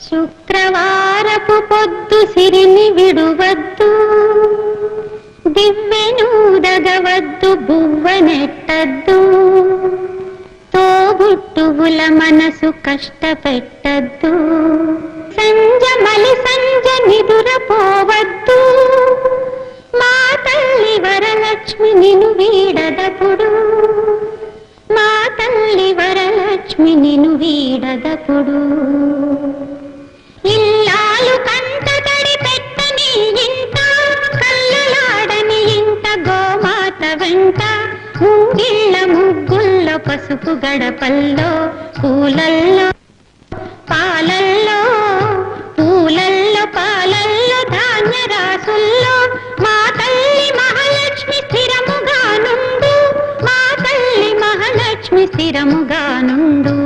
శుక్రవారపు పొద్దు సిరిని విడువద్దు, దివ్వెనూదగవద్దు, బువ్వనెట్టద్దు, తోబుట్టువుల మనసు కష్టపెట్టద్దు, సంజమలి సంజ నిదురపోవద్దు, మా తల్లి వరలక్ష్మి నిన్ను వీడదపుడు, మా తల్లి వరలక్ష్మి నిన్ను వీడదపుడు. ఇల్లాలు కంట తడి పెట్టని ఇంట, కళ్ళలాడని ఇంట, గోమాత వెంట, ముంగిళ్ళ ముగ్గుల్లో, పసుపు గడపల్లో, పూలల్లో పాలల్లో, పూలల్లో పాలల్లో, ధాన్య రాసుల్లో, మా తల్లి మహాలక్ష్మి స్థిరముగా నుండు, మా తల్లి మహాలక్ష్మి స్థిరముగా నుండు.